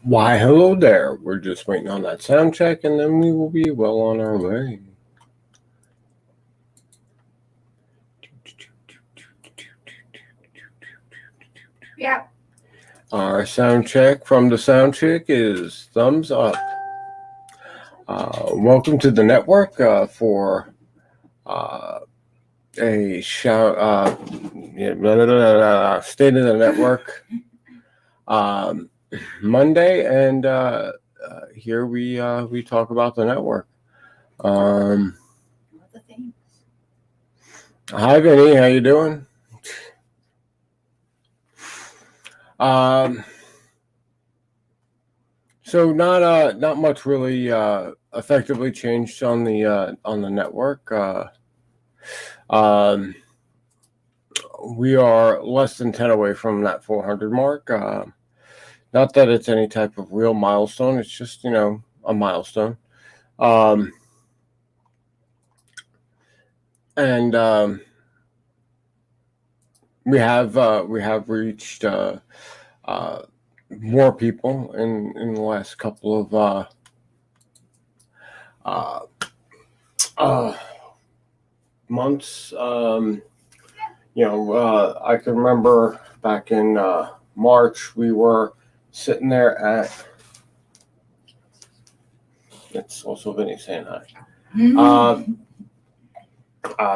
Why, hello there. We're just waiting on that sound check, and then we will be well on our way. Yeah. Our sound check from the sound check is thumbs up. Welcome to the network for a shout. State of the network. Monday, and here we talk about the network. All the things. Hi, Vinny. How you doing? So not much really effectively changed on the network. We are less than 10 away from that 400 mark. Not that it's any type of real milestone. It's just, a milestone. And we have reached more people in the last couple of months. I can remember back in March we were sitting there at. It's also Vinny saying hi.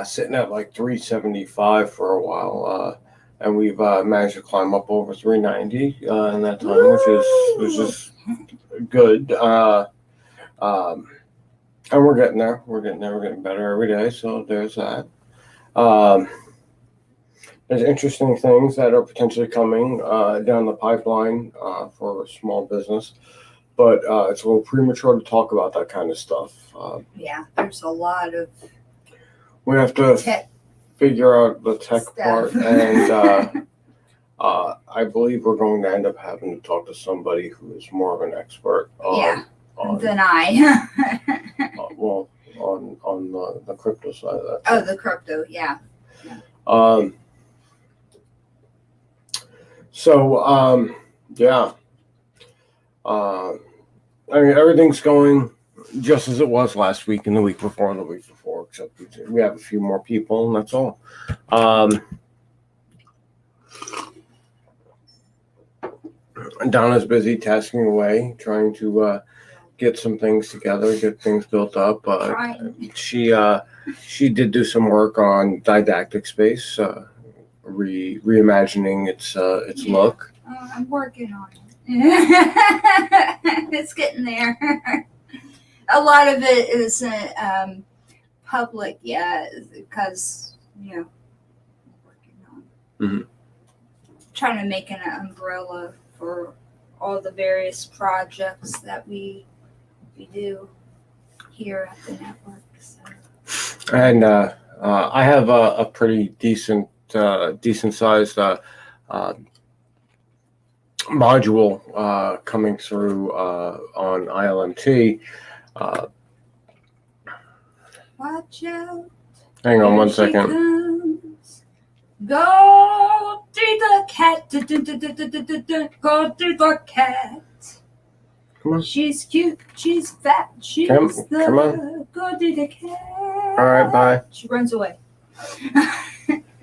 Sitting at like 375 for a while, and we've managed to climb up over 390 in that time, which is good. And we're getting there. We're getting better every day. So there's that. There's interesting things that are potentially coming down the pipeline for small business, but it's a little premature to talk about that kind of stuff. Yeah, there's a lot of. We have to figure out the tech part, and I believe we're going to end up having to talk to somebody who is more of an expert than I. On the crypto side of that. The crypto, yeah. I mean, everything's going just as it was last week and the week before and the week before, except we have a few more people, and that's all. Donna's busy tasking away, trying to get some things together, get things built up. She did do some work on didactic space, reimagining its look. I'm working on it. It's getting there. A lot of it is public, because I'm working on trying to make an umbrella for all the various projects that we do here at the network. So. And I have a pretty decent sized module coming through on ILMT. Watch out. Hang on one second. Comes. Go to the cat. Go to the cat. Come on. She's cute. She's fat. She's come on. Go to the cat. All right, bye. She runs away.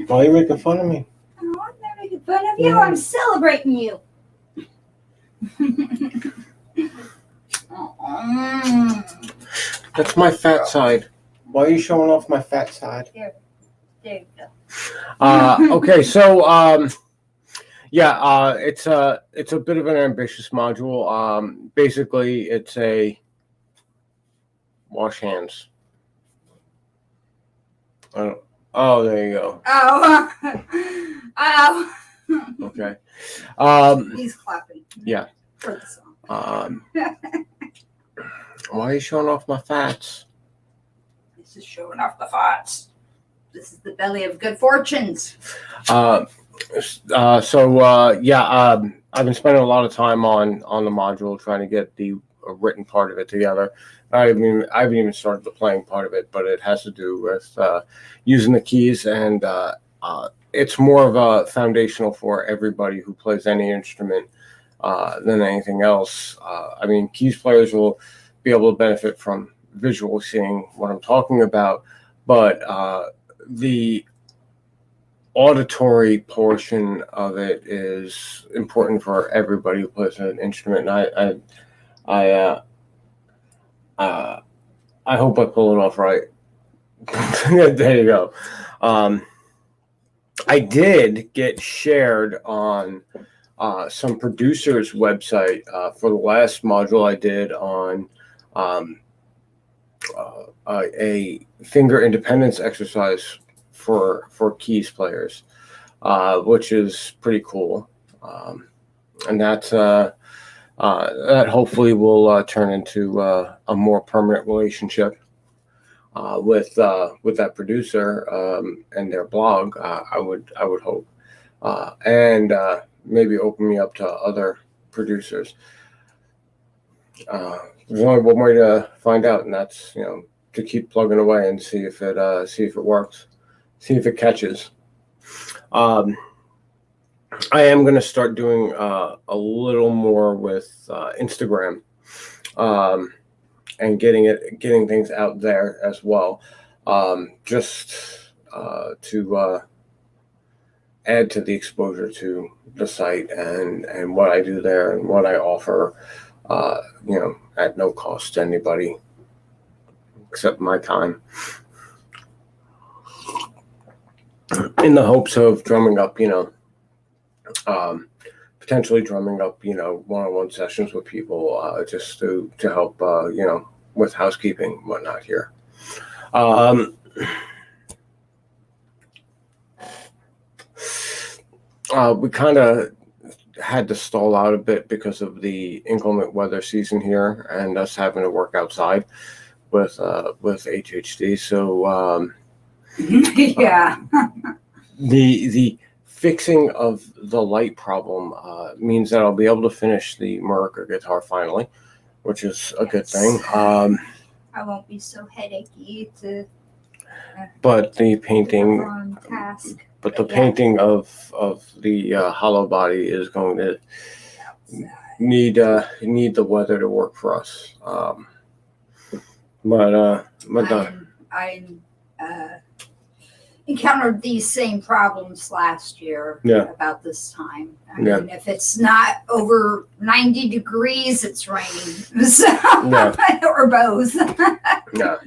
Why are you making fun of me? Oh, I'm not making fun of you. I'm celebrating you. That's my fat side. Why are you showing off my fat side? There you go. Okay, so it's a bit of an ambitious module. Basically, it's a wash hands. Oh, there you go. Oh. Okay. He's clapping. Yeah. For the song. Why are you showing off my fats? This is showing off the fats. This is the belly of good fortunes. I've been spending a lot of time on the module trying to get the written part of it together. I haven't even started the playing part of it, but it has to do with using the keys, and it's more of a foundational for everybody who plays any instrument than anything else. Keys players will be able to benefit from visual seeing what I'm talking about, but the auditory portion of it is important for everybody who plays an instrument. And I hope I pull it off right. There you go. I did get shared on some producer's website for the last module I did on a finger independence exercise for keys players, which is pretty cool. And that hopefully will turn into a more permanent relationship with that producer and their blog. I would hope, and maybe open me up to other producers. There's only one way to find out, and that's to keep plugging away and see if it works, see if it catches. I am going to start doing a little more with Instagram, and getting things out there as well, just to add to the exposure to the site and what I do there and what I offer, at no cost to anybody except my time, in the hopes of drumming up, potentially drumming up, one-on-one sessions with people, just to help, with housekeeping and whatnot here. We kind of had to stall out a bit because of the inclement weather season here and us having to work outside with HHD. So Yeah. The fixing of the light problem means that I'll be able to finish the Murica guitar finally, which is a good thing. I won't be so headachy to. But the painting. On task. But the painting of the hollow body is going to need the weather to work for us. I encountered these same problems last year about this time. I mean, if it's not over 90 degrees, it's raining. So, or both. Yeah.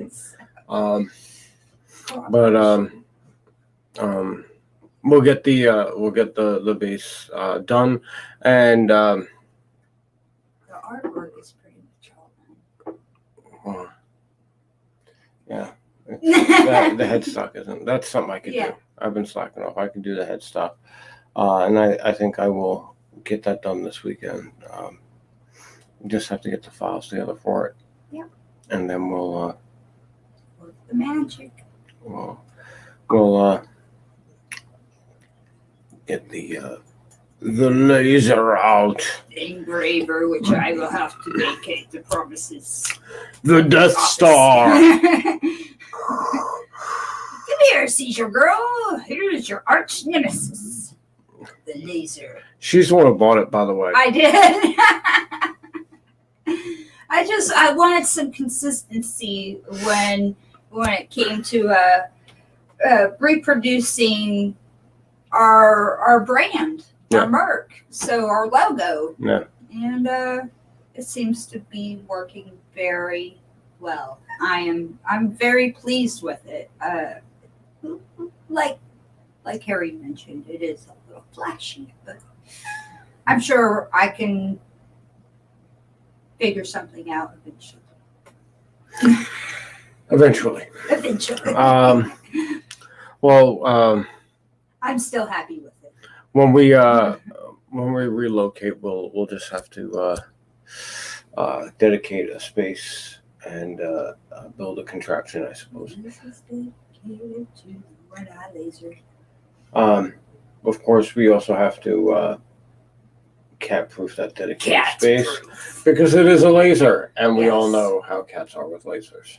We'll get the bass done, and the artwork is pretty much all done. Yeah, the headstock isn't. That's something I could do. I've been slacking off. I can do the headstock, and I think I will get that done this weekend. Just have to get the files together for it. Yeah. And then we'll work the magic. We'll get the laser out. The engraver, which I will have to vacate the promises. The Death Star. Come here, seizure girl. Here's your arch nemesis, the laser. She's the one who bought it, by the way. I did. I wanted some consistency when it came to reproducing our brand, our Merc, so our logo. Yeah. And it seems to be working very well. I'm very pleased with it. Like Harry mentioned, it is a little flashy, but I'm sure I can figure something out eventually. Eventually. Well, I'm still happy with it. when we relocate, we'll just have to dedicate a space and build a contraption, I suppose. This is dedicated to red-eye laser. Of course, we also have to cat-proof that dedicated space because it is a laser, and we all know how cats are with lasers.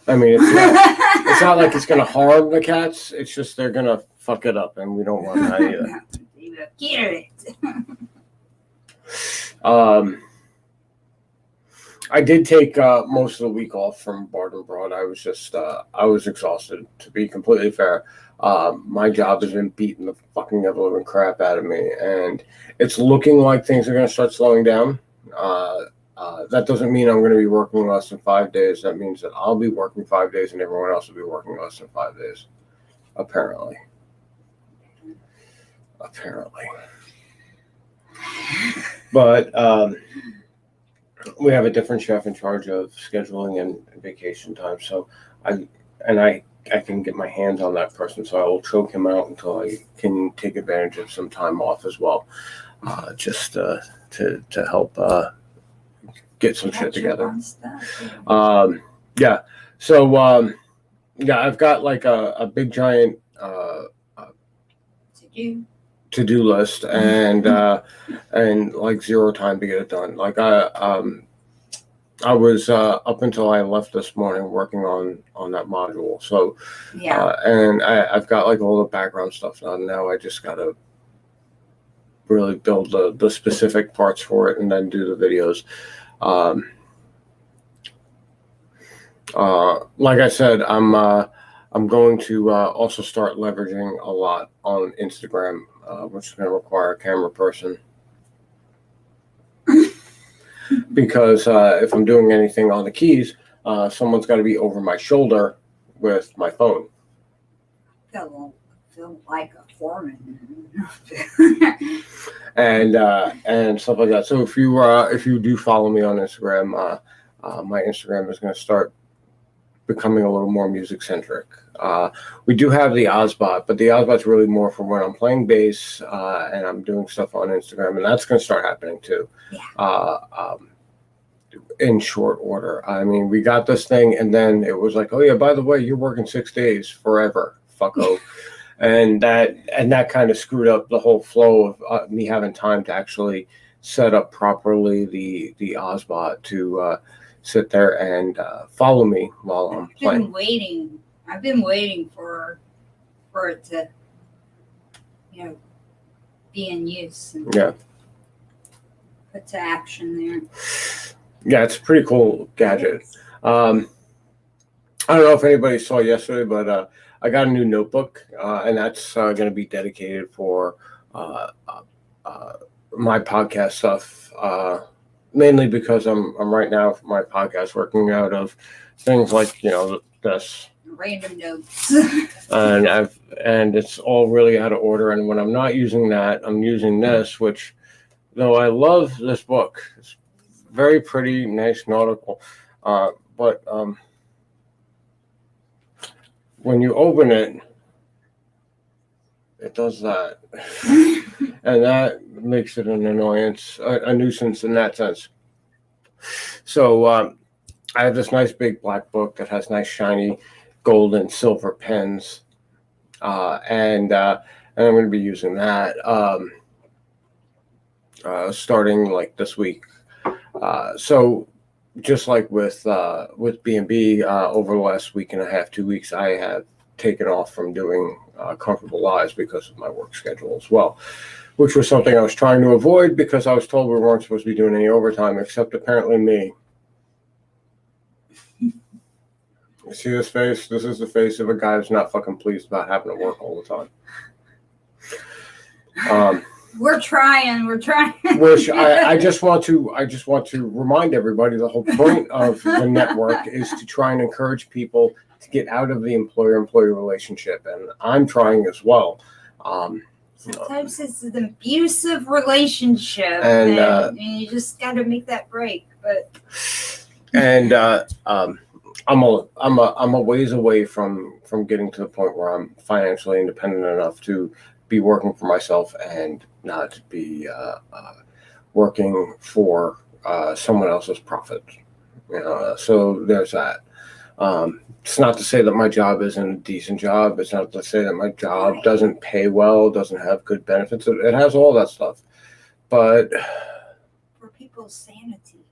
I mean, it's not like it's gonna harm the cats. It's just they're gonna fuck it up, and we don't want that either. Get it. I did take most of the week off from Bard and Broad. I was just I was exhausted, to be completely fair. My job has been beating the fucking ever-living crap out of me, and it's looking like things are going to start slowing down. That doesn't mean I'm going to be working less than 5 days. That means that I'll be working 5 days and everyone else will be working less than 5 days, apparently. But we have a different chef in charge of scheduling and vacation time, so I can get my hands on that person, so I will choke him out until I can take advantage of some time off as well, just to help get some shit together. Yeah. So yeah, I've got like a big giant to-do list and like zero time to get it done. Like I was up until I left this morning working on that module. So and I've got like all the background stuff done. Now I just gotta really build the specific parts for it and then do the videos. Like I said, I'm going to also start leveraging a lot on Instagram, which is going to require a camera person. Because if I'm doing anything on the keys, someone's got to be over my shoulder with my phone. Feel like a foreman. and stuff like that. So if you do follow me on Instagram, my Instagram is going to start becoming a little more music centric. We do have the Ozbot, but the Ozbot's really more for when I'm playing bass and I'm doing stuff on Instagram, and that's going to start happening too. In short order. I mean, we got this thing, and then it was like, oh yeah, by the way, you're working 6 days forever, fucko. And that kind of screwed up the whole flow of me having time to actually set up properly the Ozbot to sit there and follow me while I'm playing. I've been waiting for it to, be in use. And put to action there. Yeah, it's a pretty cool gadget. I don't know if anybody saw yesterday, but I got a new notebook, and that's going to be dedicated for my podcast stuff. Mainly because I'm right now for my podcast working out of things like this random notes, and it's all really out of order. And when I'm not using that, I'm using this, which though I love this book, it's very pretty, nice nautical, but when you open it, it does that. And that makes it an annoyance, a nuisance in that sense. So I have this nice big black book that has nice shiny gold and silver pens, and I'm going to be using that starting like this week. So just like with B&B over the last week and a half, 2 weeks, I have taken off from doing Comfortable Lives because of my work schedule as well, which was something I was trying to avoid because I was told we weren't supposed to be doing any overtime, except apparently me. You see this face? This is the face of a guy who's not fucking pleased about having to work all the time. We're trying. Which I just want to remind everybody the whole point of the network is to try and encourage people to get out of the employer-employee relationship, and I'm trying as well. Sometimes it's an abusive relationship, and you just got to make that break. I'm a ways away from getting to the point where I'm financially independent enough to be working for myself and not be working for someone else's profit. So there's that. It's not to say that my job isn't a decent job. It's not to say that my job doesn't pay well, doesn't have good benefits. It has all that stuff. But for people's sanity.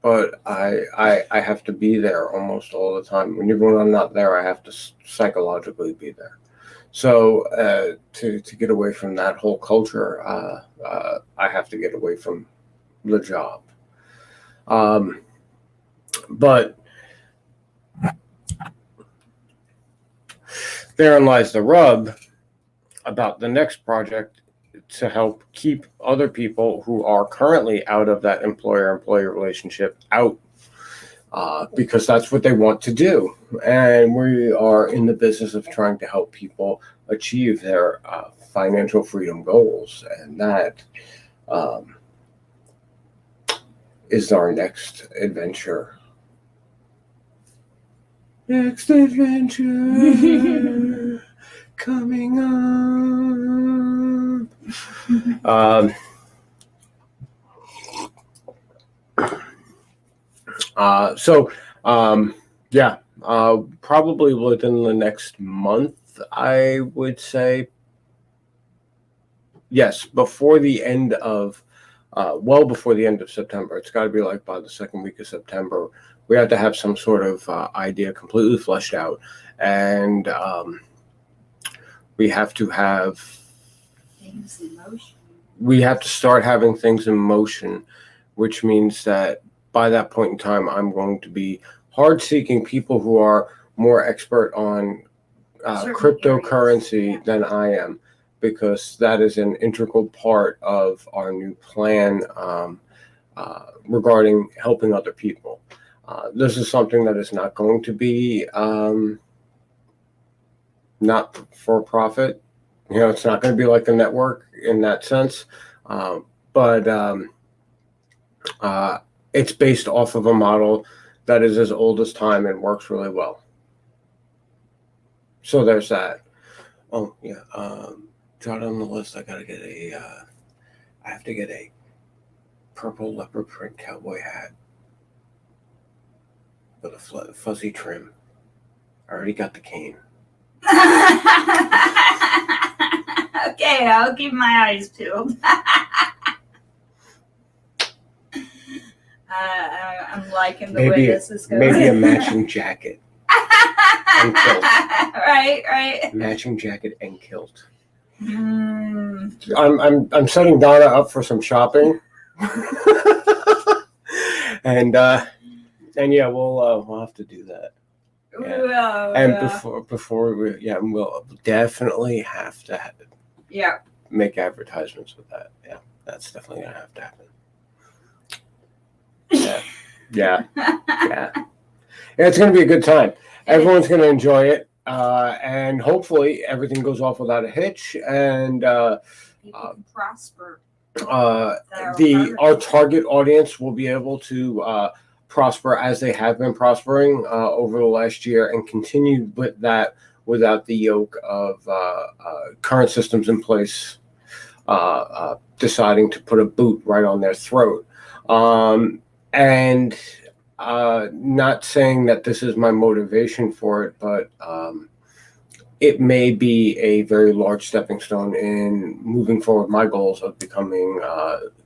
But I have to be there almost all the time. When I'm not there, I have to psychologically be there. So to get away from that whole culture, I have to get away from the job. But therein lies the rub about the next project, to help keep other people who are currently out of that employer-employee relationship out, because that's what they want to do. And we are in the business of trying to help people achieve their financial freedom goals. And that is our next adventure. Next adventure coming up. Probably within the next month, I would say. Yes, before the end of, well before the end of September. It's got to be like by the second week of September. We have to have some sort of idea completely fleshed out, and we have to have things in motion. We have to start having things in motion, which means that by that point in time, I'm going to be hard seeking people who are more expert on cryptocurrency than I am, because that is an integral part of our new plan regarding helping other people. This is something that is not going to be not for profit. It's not going to be like a network in that sense, but it's based off of a model that is as old as time and works really well. So there's that. Oh yeah, jot on the list. I have to get a purple leopard print cowboy hat with a fuzzy trim. I already got the cane. Okay, I'll keep my eyes peeled. I'm liking the way this is going. Maybe a matching jacket and kilt. Right. Matching jacket and kilt. Mm. I'm setting Donna up for some shopping, and yeah, we'll have to do that. Yeah. And before we'll definitely have to make advertisements with that. Yeah, that's definitely gonna have to happen. Yeah. It's gonna be a good time. Everyone's gonna enjoy it, and hopefully everything goes off without a hitch, and people can prosper. Our target audience will be able to prosper as they have been prospering over the last year, and continue with that without the yoke of current systems in place deciding to put a boot right on their throat. And not saying that this is my motivation for it, but it may be a very large stepping stone in moving forward my goals of becoming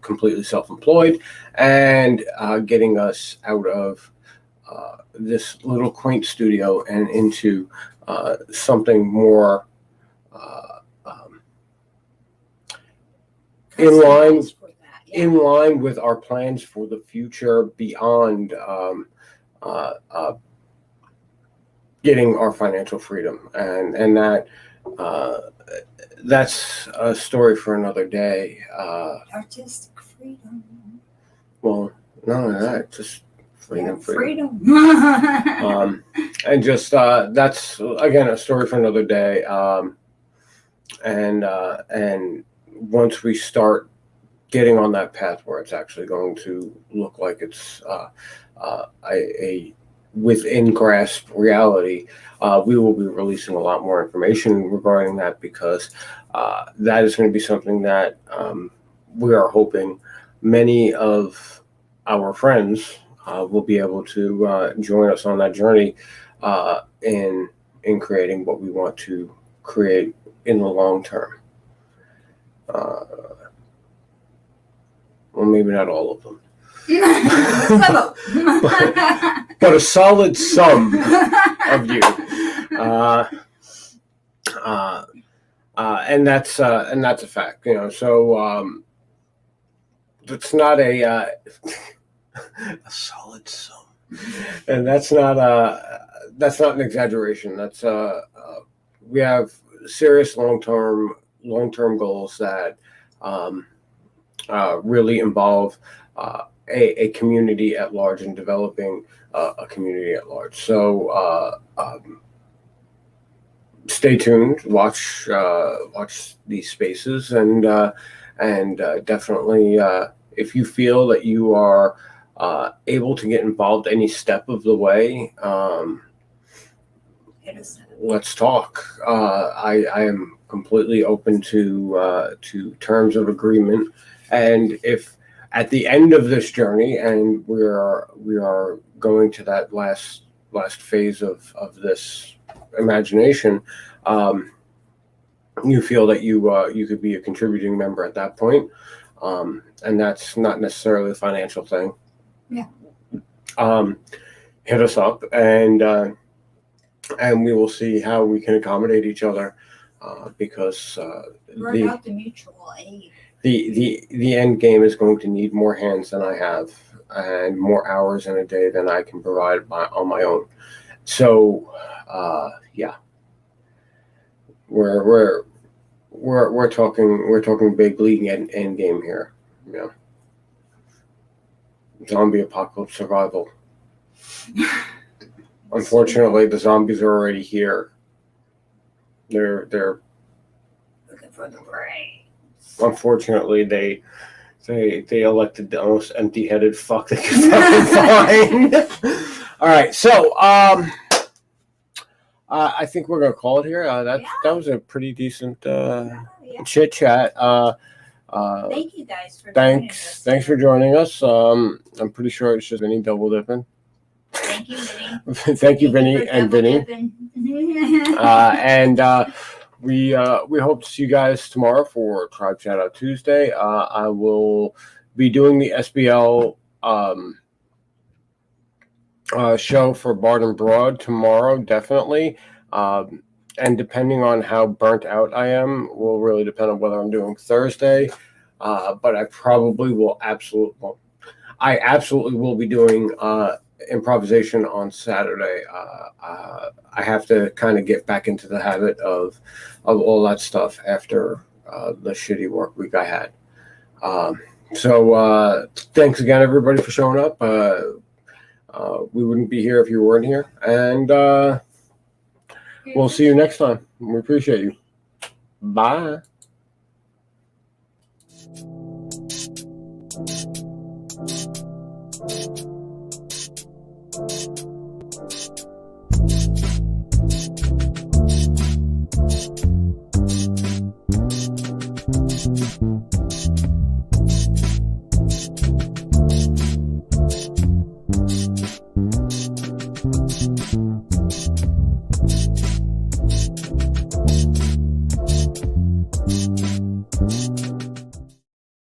completely self-employed and getting us out of this little quaint studio and into something more in line with our plans for the future beyond getting our financial freedom, and that's a story for another day. Artistic freedom. Well, not only that, just freedom. And just that's again a story for another day. And once we start getting on that path where it's actually going to look like it's a within grasp reality, we will be releasing a lot more information regarding that, because that is going to be something that we are hoping many of our friends will be able to join us on that journey in creating what we want to create in the long term. Well, maybe not all of them. but a solid sum of you, and that's a fact, So it's not a solid sum, and that's not an exaggeration. That's we have serious long term goals that really involve a community at large, and developing a community at large. So stay tuned, watch these spaces, and definitely, if you feel that you are able to get involved any step of the way, let's talk. I am completely open to terms of agreement, and if at the end of this journey, and we are going to that last phase of this imagination, you feel that you could be a contributing member at that point, and that's not necessarily a financial thing. Yeah. Hit us up, and we will see how we can accommodate each other, because work out the mutual aid. The end game is going to need more hands than I have, and more hours in a day than I can provide on my own. So, yeah, we're talking big league end game here. Zombie apocalypse survival. Unfortunately, the zombies are already here. They're looking for the brains. Unfortunately, they elected the most empty-headed fuck they could fucking find. All right, so I think we're gonna call it here. That was a pretty decent chit chat. Thank you guys for joining us. Thanks for joining us. I'm pretty sure it's just Vinny double dipping. Thank you, Vinny. Thank you, Vinny and Vinny. And we hope to see you guys tomorrow for Tribe Shout Out Tuesday. I will be doing the SBL show for Bard and Broad tomorrow, definitely. And depending on how burnt out I am, will really depend on whether I'm doing Thursday. But I probably will I absolutely will be doing improvisation on Saturday. I have to kind of get back into the habit of all that stuff after the shitty work week I had. So thanks again, everybody, for showing up. We wouldn't be here if you weren't here, and we'll see you next time. We appreciate you. Bye.